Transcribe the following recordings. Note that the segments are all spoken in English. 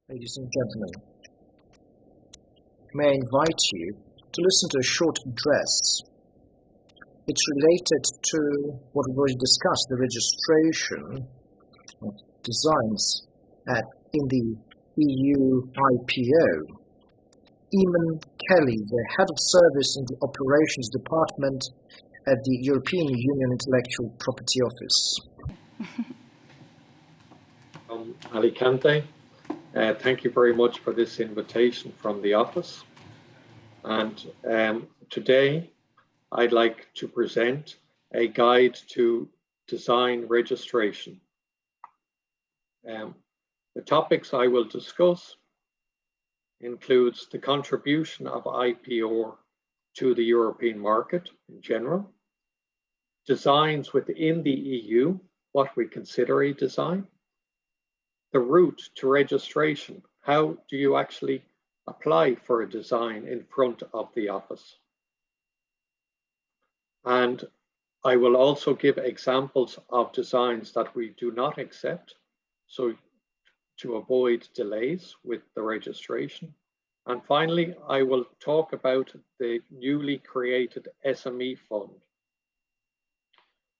Ladies and gentlemen, may I invite you to listen to a short address. It's related to what we've already discussed, the registration of designs in the EUIPO. Eamon Kelly, the Head of Service in the Operations Department at the European Union Intellectual Property Office. Alicante. Thank you very much for this invitation from the office. And today I'd like to present a guide to design registration. The topics I will discuss includes the contribution of IPR to the European market in general, designs within the EU, what we consider a design, the route to registration, how do you actually apply for a design in front of the office. And I will also give examples of designs that we do not accept, so to avoid delays with the registration. And finally, I will talk about the newly created SME Fund.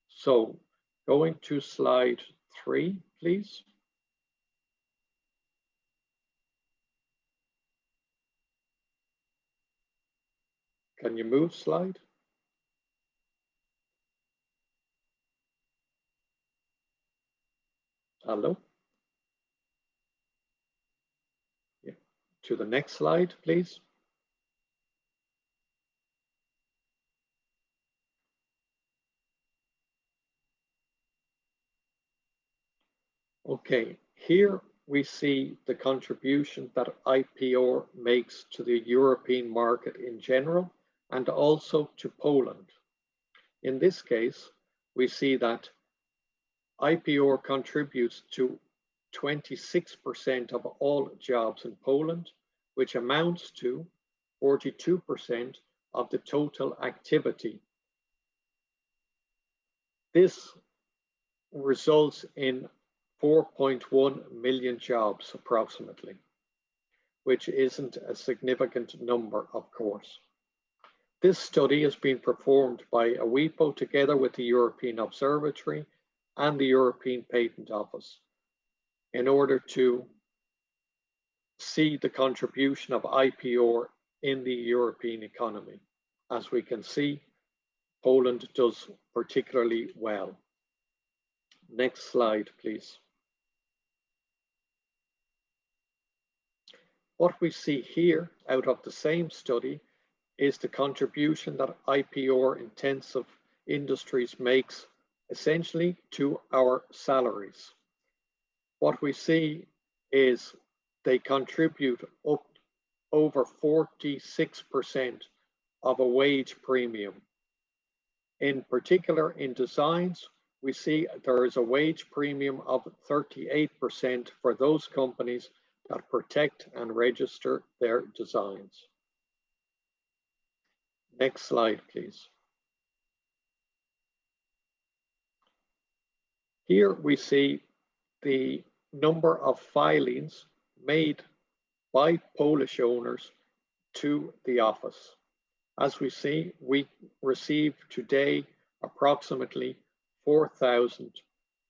So going to slide 3, please. Can you move slide? Hello? Yeah. To the next slide, please. Okay, here we see the contribution that IPR makes to the European market in general and also to Poland. In this case, we see that IPR contributes to 26% of all jobs in Poland, which amounts to 42% of the total activity. This results in 4.1 million jobs approximately, which isn't a significant number, of course. This study has been performed by EUIPO together with the European Observatory and the European Patent Office in order to see the contribution of IPR in the European economy. As we can see, Poland does particularly well. Next slide, please. What we see here out of the same study is the contribution that IPR intensive industries makes essentially to our salaries. What we see is they contribute up over 46% of a wage premium. In particular, in designs, we see there is a wage premium of 38% for those companies that protect and register their designs. Next slide, please. Here we see the number of filings made by Polish owners to the office. As we see, we receive today approximately 4,000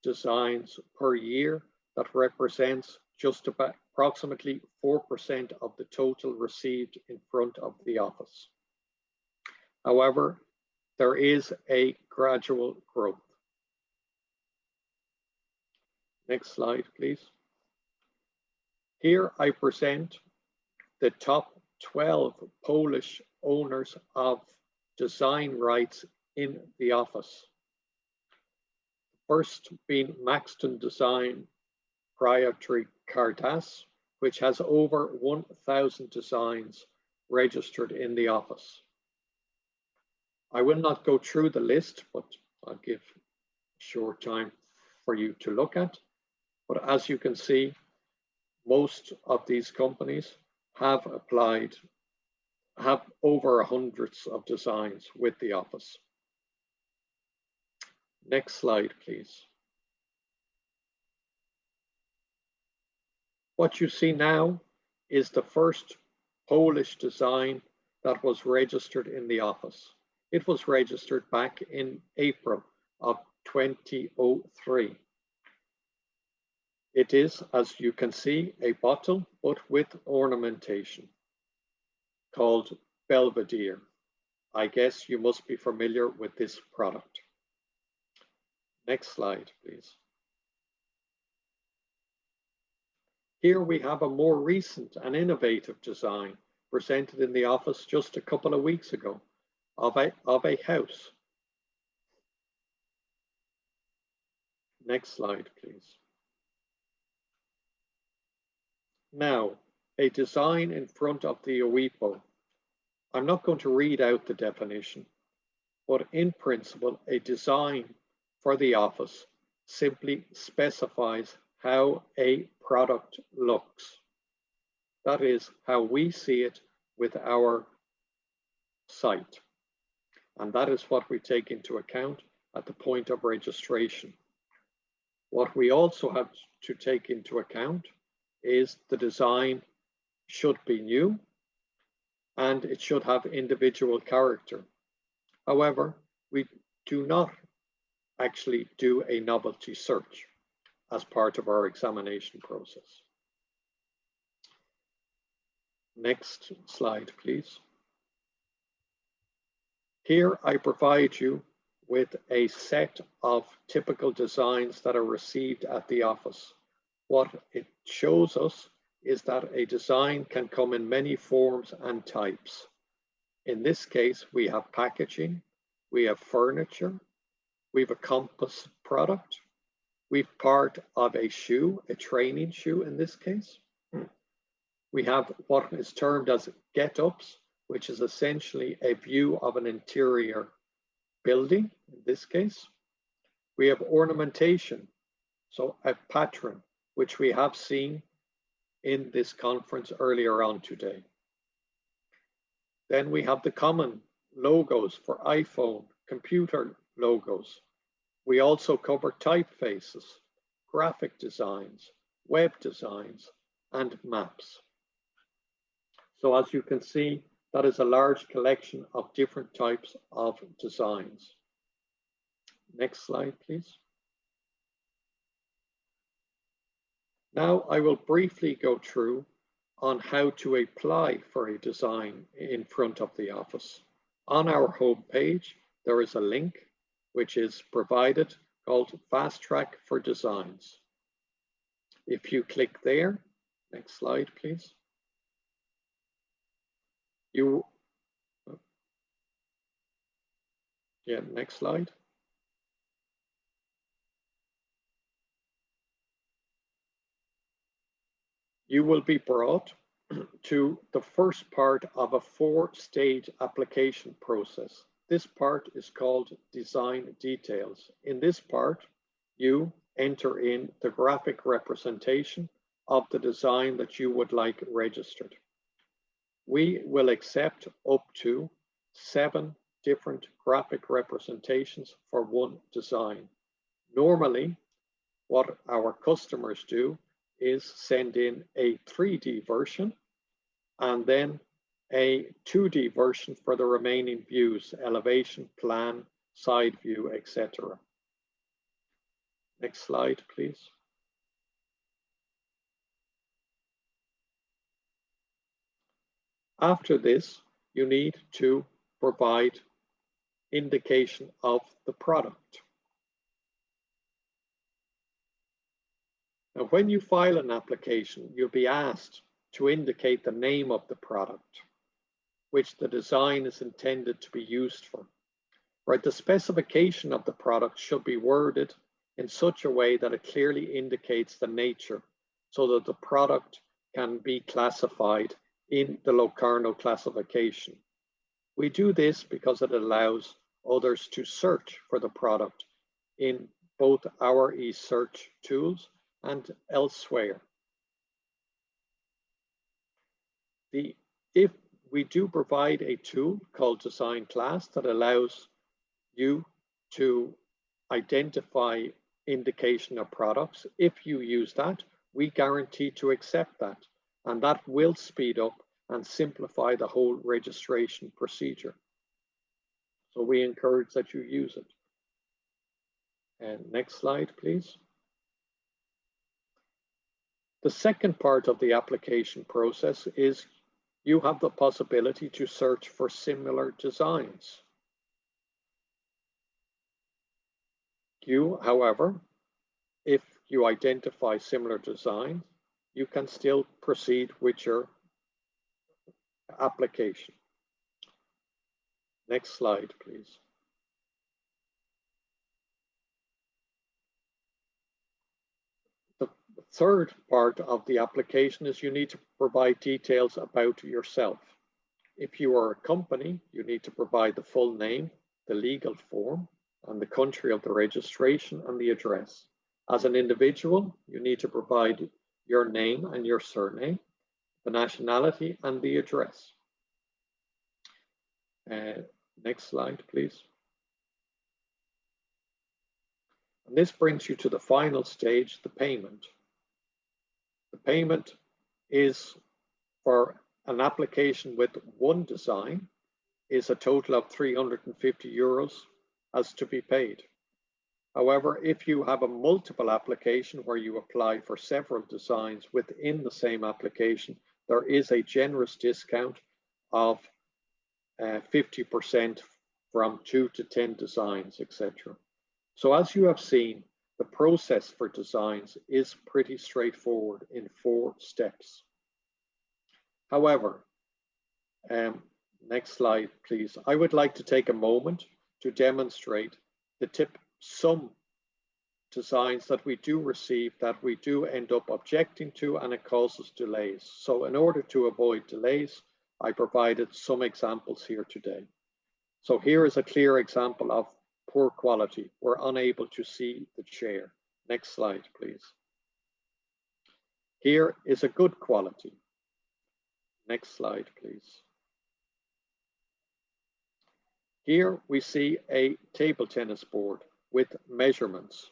designs per year. That represents just about approximately 4% of the total received in front of the office. However, there is a gradual growth. Next slide, please. Here I present the top 12 Polish owners of design rights in the office. First being Maxton Design Proprietary Cartas, which has over 1,000 designs registered in the office. I will not go through the list, but I'll give a short time for you to look at. But as you can see, most of these companies have over hundreds of designs with the office. Next slide, please. What you see now is the first Polish design that was registered in the office. It was registered back in April of 2003. It is, as you can see, a bottle, but with ornamentation, called Belvedere. I guess you must be familiar with this product. Next slide, please. Here we have a more recent and innovative design presented in the office just a couple of weeks ago of a house. Next slide, please. Now, a design in front of the EUIPO. I'm not going to read out the definition, but in principle, a design for the office simply specifies how a product looks. That is how we see it with our site. And that is what we take into account at the point of registration. What we also have to take into account is the design should be new and it should have individual character. However, we do not actually do a novelty search as part of our examination process. Next slide, please. Here I provide you with a set of typical designs that are received at the office. What it shows us is that a design can come in many forms and types. In this case, we have packaging, we have furniture, we have a composite product, we've part of a shoe, a training shoe in this case. We have what is termed as get-ups, which is essentially a view of an interior building, in this case. We have ornamentation, so a pattern, which we have seen in this conference earlier on today. Then we have the common logos for iPhone, computer logos. We also cover typefaces, graphic designs, web designs, and maps. So as you can see, that is a large collection of different types of designs. Next slide, please. Now I will briefly go through on how to apply for a design in front of the office. On our home page, there is a link which is provided called Fast Track for Designs. If you click there, next slide, please. Next slide. You will be brought to the first part of a 4-stage application process. This part is called Design Details. In this part, you enter in the graphic representation of the design that you would like registered. We will accept up to 7 different graphic representations for one design. Normally, what our customers do is send in a 3D version and then a 2D version for the remaining views, elevation, plan, side view, etc. Next slide, please. After this, you need to provide indication of the product. Now, when you file an application, you'll be asked to indicate the name of the product, which the design is intended to be used for. Right, the specification of the product should be worded in such a way that it clearly indicates the nature so that the product can be classified in the Locarno classification. We do this because it allows others to search for the product in both our e-search tools and elsewhere. If we do provide a tool called Design Class that allows you to identify indication of products, if you use that, we guarantee to accept that, and that will speed up and simplify the whole registration procedure. So we encourage that you use it. And next slide, please. The second part of the application process is you have the possibility to search for similar designs. You, however, if you identify similar designs, you can still proceed with your application. Next slide, please. The third part of the application is you need to provide details about yourself. If you are a company, you need to provide the full name, the legal form, and the country of the registration and the address. As an individual, you need to provide your name and your surname, the nationality and the address. Next slide, please. And this brings you to the final stage, the payment. The payment is for an application with one design is a total of €350 as to be paid. However, if you have a multiple application where you apply for several designs within the same application, there is a generous discount of 50% from 2 to 10 designs, etc. So as you have seen, the process for designs is pretty straightforward in 4 steps. However, next slide, please. I would like to take a moment to demonstrate some designs that we do receive that we do end up objecting to, and it causes delays. So in order to avoid delays, I provided some examples here today. So here is a clear example of poor quality. We're unable to see the chair. Next slide, please. Here is a good quality. Next slide, please. Here we see a table tennis board with measurements.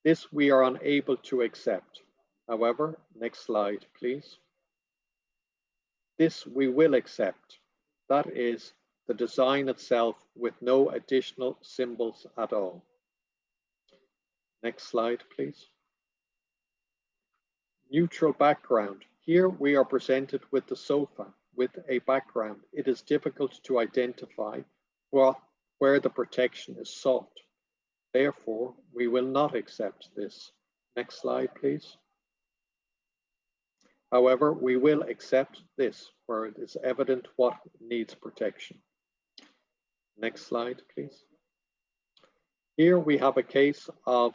This we are unable to accept. However, next slide, please. This we will accept. That is the design itself with no additional symbols at all. Next slide, please. Neutral background. Here we are presented with the sofa with a background. It is difficult to identify where the protection is sought. Therefore, we will not accept this. Next slide, please. However, we will accept this where it is evident what needs protection. Next slide, please. Here we have a case of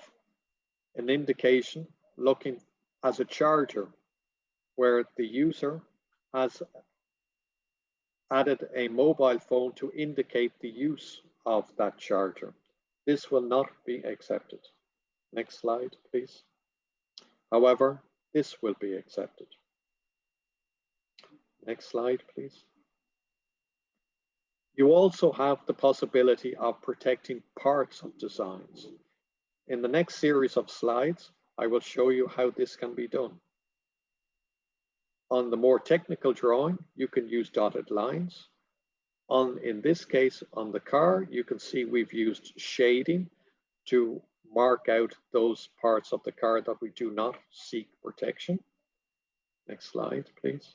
an indication looking as a charger where the user has added a mobile phone to indicate the use of that charger. This will not be accepted. Next slide, please. However, this will be accepted. Next slide, please. You also have the possibility of protecting parts of designs. In the next series of slides, I will show you how this can be done. On the more technical drawing, you can use dotted lines. In this case, on the car, you can see we've used shading to mark out those parts of the car that we do not seek protection. Next slide, please.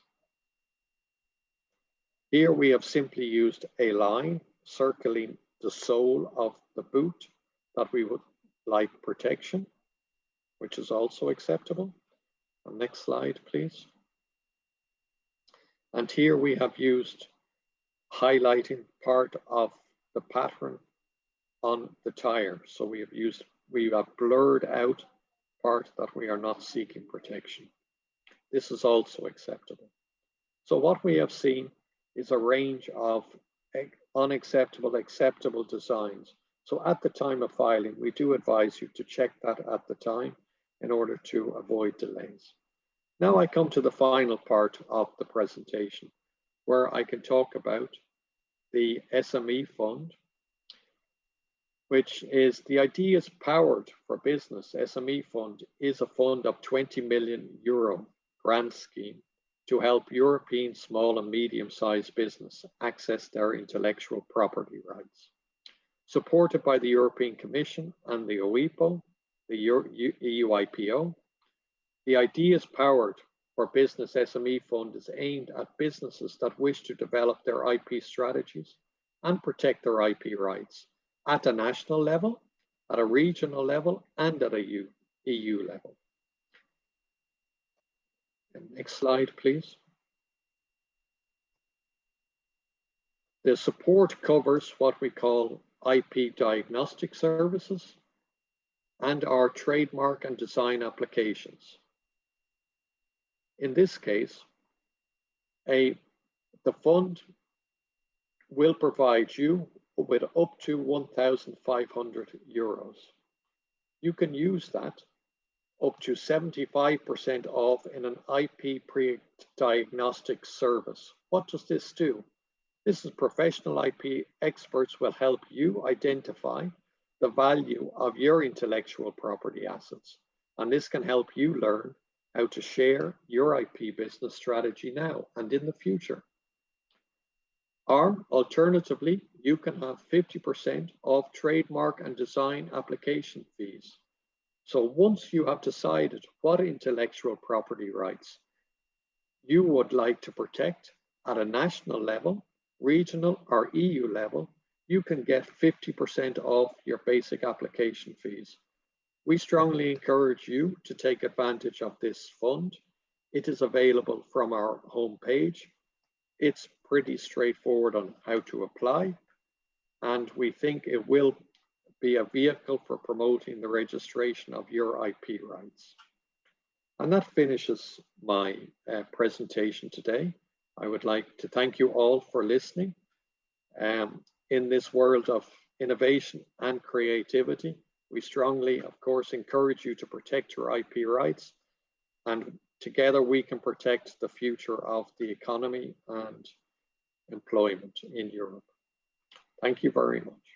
Here we have simply used a line circling the sole of the boot that we would like protection, which is also acceptable. And next slide, please. And here we have used highlighting part of the pattern on the tire. So we have blurred out part that we are not seeking protection. This is also acceptable. So what we have seen is a range of unacceptable, acceptable designs. So at the time of filing, we do advise you to check that at the time in order to avoid delays. Now I come to the final part of the presentation, where I can talk about the SME Fund which is the Ideas Powered for Business SME Fund, is a fund of €20 million grant scheme to help European small and medium-sized business access their intellectual property rights. Supported by the European Commission and the EUIPO, the EUIPO, the Ideas Powered for Business SME Fund is aimed at businesses that wish to develop their IP strategies and protect their IP rights at a national level, at a regional level, and at a EU level. Next slide, please. The support covers what we call IP diagnostic services and our trademark and design applications. In this case, the fund will provide you with up to €1,500. You can use that up to 75% off in an IP pre-diagnostic service. What does this do? This is professional IP experts will help you identify the value of your intellectual property assets, and this can help you learn how to share your IP business strategy now and in the future. Or alternatively, you can have 50% off trademark and design application fees. So once you have decided what intellectual property rights you would like to protect at a national level, regional or EU level, you can get 50% off your basic application fees. We strongly encourage you to take advantage of this fund. It is available from our homepage. It's pretty straightforward on how to apply, and we think it will be a vehicle for promoting the registration of your IP rights. And that finishes my presentation today. I would like to thank you all for listening. In this world of innovation and creativity, we strongly, of course, encourage you to protect your IP rights, and together we can protect the future of the economy and employment in Europe. Thank you very much.